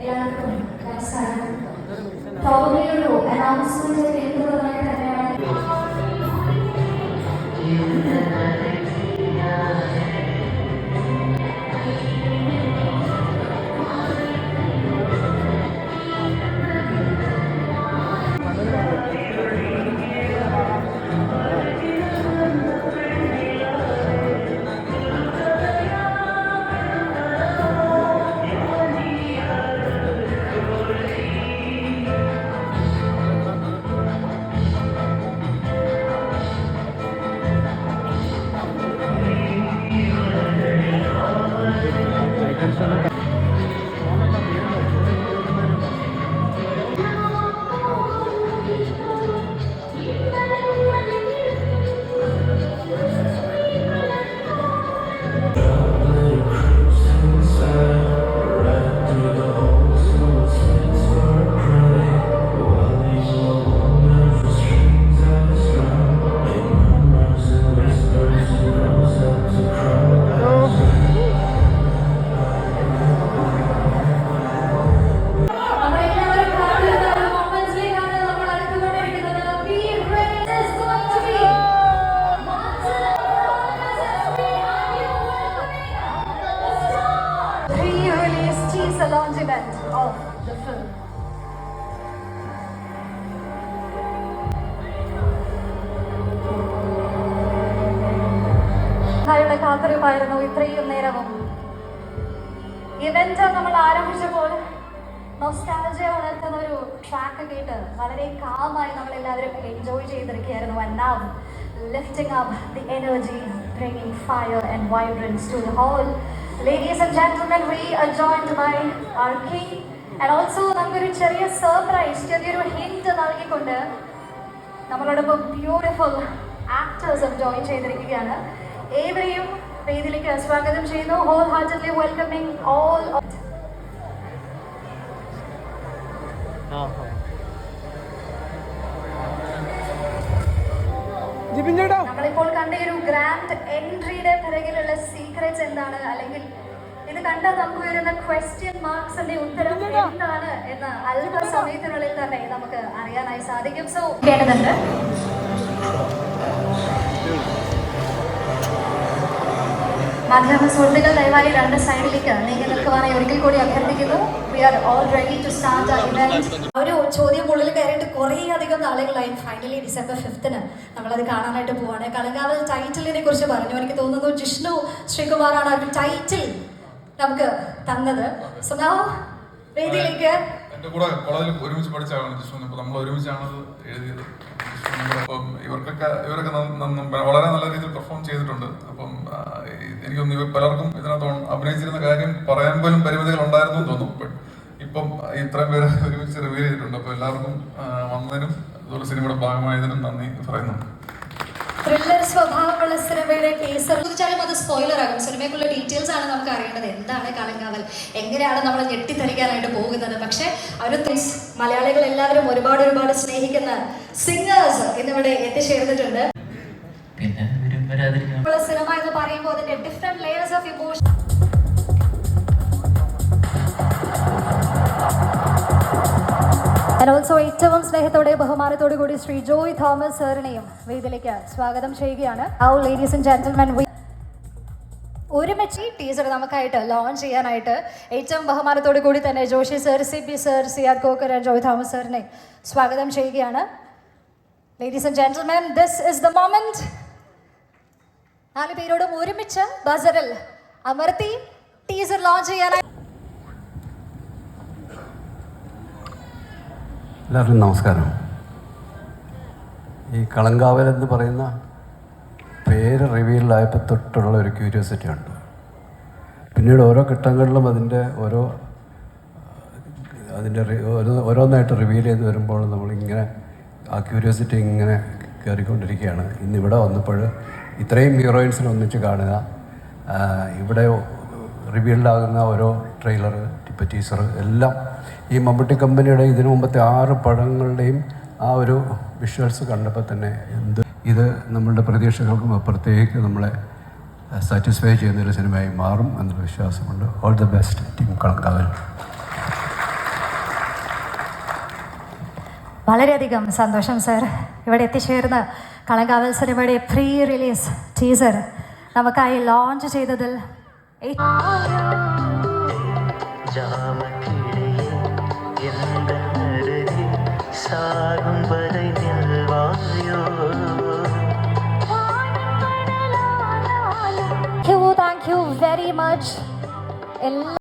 എല്ലാവർക്കും നമസ്കാരം. പ്രോബബ്ലി ഒരു അനൗൺസ്മെന്റ് കേൾക്കുന്നതായി തന്നെയാണ്. Launch event of the film. യുടെ കാത്തിരിപ്പായിരുന്നു ഇത്രയും നേരവും. ഇവന്റ് നമ്മൾ ആരംഭിച്ചപ്പോൾ നൊസ്റ്റാൾജിയ ഉണർത്തുന്ന ഒരു ട്രാക്ക് കേട്ട് വളരെ കാമായി നമ്മളെല്ലാവരും enjoy ചെയ്തിരിക്കുകയായിരുന്നു. And now lifting up the energy, bringing fire and vibrance to the hall. Ladies and gentlemen, we are joined by our king and also നമുക്കൊരു ചെറിയ സർപ്രൈസ്, ചെറിയൊരു ഹിന്റ് നൽകിക്കൊണ്ട് നമ്മളോടൊപ്പം ബ്യൂട്ടിഫുൾ ആക്ടേഴ്സും ജോയിൻ ചെയ്തിരിക്കുകയാണ്. ഏവരെയും വേദിയിലേക്ക് സ്വാഗതം ചെയ്യുന്നു. Wholeheartedly welcoming all. നമ്മളിപ്പോൾ കണ്ട ഒരു ഗ്രാൻഡ് എൻട്രിയുടെ പിറകിലുള്ള സീക്രറ്റ്സ് എന്താണ്, അല്ലെങ്കിൽ ഇത് കണ്ടാൽ നമുക്ക് വരുന്ന ക്വസ്റ്റ്യൻ മാർക്സിന്റെ ഉത്തരം എന്താണ് എന്ന് അല്പസമയത്തിനുള്ളിൽ തന്നെ നമുക്ക് അറിയാനായി സാധിക്കും. സോ കേട്ടതുണ്ട്. മാധ്യമ സുഹൃത്തുക്കൾ ദയവായി രണ്ട് സൈഡിലേക്ക് നീങ്ങി നിൽക്കുവാനായി ഒരിക്കൽ കൂടി അഭ്യർത്ഥിക്കുന്നു. We are all ready to start the event. ഒരു ചോദ്യം ഉള്ളിൽ കയറിയിട്ട് കുറേ അധികം നാളുകളായി. ഫൈനലി December 5th നമ്മളത് കാണാനായിട്ട് പോവാണ്. കളങ്കാവൽ ടൈറ്റിലിനെ കുറിച്ച് പറഞ്ഞു. എനിക്ക് തോന്നുന്നു ജിഷ്ണു ശ്രീകുമാറാണ് ആ ഒരു ടൈറ്റിൽ നമുക്ക് തന്നത്. സോ നൗ വേദിയിലേക്ക്. എൻ്റെ കൂടെ കോളേജിൽ ഒരുമിച്ച് പഠിച്ചാണ് ജിഷ്ണു. ഇപ്പോൾ നമ്മൾ ഒരുമിച്ചാണ് എഴുതിയത്. അപ്പം ഇവരൊക്കെ വളരെ നല്ല രീതിയിൽ പെർഫോം ചെയ്തിട്ടുണ്ട്. അപ്പം എനിക്കൊന്ന് പലർക്കും ഇതിനകത്ത് അഭിനയിച്ചിരുന്ന കാര്യം പറയാൻ പോലും പരിമിതികൾ ഉണ്ടായിരുന്നു എന്ന് തോന്നുന്നു. ബട്ട് ഇപ്പം ഇത്രയും പേര് ഒരുമിച്ച് റിവീൽ ചെയ്തിട്ടുണ്ട്. അപ്പോൾ എല്ലാവർക്കും വന്നതിനും അതുപോലെ സിനിമയുടെ ഭാഗമായതിനും നന്ദി പറയുന്നുണ്ട്. ത്രില്ലർ സ്വഭാവമുള്ള സിനിമയുടെ ടീസർ ചോദിച്ചാലും അത് സ്പോയിലർ ആകും. സിനിമയ്ക്കുള്ള ഡീറ്റെയിൽസ് ആണ് നമുക്ക് അറിയേണ്ടത്. എന്താണ് കളങ്കാവൽ, എങ്ങനെയാണ് നമ്മൾ ഞെട്ടിത്തരിക്കാനായിട്ട് പോകുന്നത്. പക്ഷെ അവർ മലയാളികൾ എല്ലാവരും ഒരുപാട് സ്നേഹിക്കുന്ന സിംഗേഴ്സ് ഇന്നിവിടെ എത്തിച്ചേർന്നിട്ടുണ്ട്. സിനിമ എന്ന് പറയുമ്പോൾ അതിന്റെ different layers of emotion. Also ഏറ്റവും സ്നേഹത്തോടെ ബഹുമാനത്തോടു കൂടി ശ്രീ ജോയ് തോമസ് സാറിനെയും വേദിയിലേക്ക് സ്വാഗതം ചെയ്യുകയാണ്. ഔ ലേഡീസ് ആൻഡ് ജെന്റിൽമെൻ, ഒരുമിച്ച് ടീസർ നമുക്കായിട്ട് ലോഞ്ച് ചെയ്യാനായിട്ട് ഏറ്റവും ബഹുമാനത്തോടു കൂടി തന്നെ Joshi sir, CP sir, Siyad Koker and Joy Thomas സാറിനെ സ്വാഗതം ചെയ്യുകയാണ്. Ladies and gentlemen, this is the moment. 4 പേരോടും ഒരുമിച്ച് ബസറിൽ അമർത്തി ടീസർ ലോഞ്ച് ചെയ്യാനായി. എല്ലാവർക്കും നമസ്കാരം. ഈ കളങ്കാവൽ എന്ന് പറയുന്ന പേര് റിവീലായപ്പോൾ തൊട്ടുള്ള ഒരു ക്യൂരിയോസിറ്റി ഉണ്ട്. പിന്നീട് ഓരോ ഘട്ടങ്ങളിലും അതിൻ്റെ ഓരോന്നായിട്ട് റിവീൽ ചെയ്ത് വരുമ്പോൾ നമ്മളിങ്ങനെ ആ ക്യൂരിയോസിറ്റി ഇങ്ങനെ കയറിക്കൊണ്ടിരിക്കുകയാണ്. ഇന്നിവിടെ വന്നപ്പോൾ ഇത്രയും ഹീറോയിൻസിനെ ഒന്നിച്ച് കാണുക, ഇവിടെ റിവീൽഡാകുന്ന ഓരോ ട്രെയിലർ, ഇപ്പോൾ ടീസർ എല്ലാം ഈ മമ്മൂട്ടി കമ്പനിയുടെ ഇതിനു മുമ്പത്തെ 6 പടങ്ങളുടെയും ആ ഒരു വിഷ്വൽസ് കണ്ടപ്പോൾ തന്നെ ഇത് നമ്മളുടെ പ്രതീക്ഷകൾക്കും അപ്പുറത്തേക്ക് നമ്മളെ സാറ്റിസ്ഫൈ ചെയ്യുന്നൊരു സിനിമയായി മാറും എന്നൊരു വിശ്വാസമുണ്ട്. All the best team Kalamkaval. വളരെയധികം സന്തോഷം സർ ഇവിടെ എത്തിച്ചേർന്ന് കളങ്കാവൽ സിനിമയുടെ പ്രീ റിലീസ് ടീസർ നമുക്കായി ലോഞ്ച് ചെയ്തതിൽ താങ്ക് യു വെരി മച്ച്.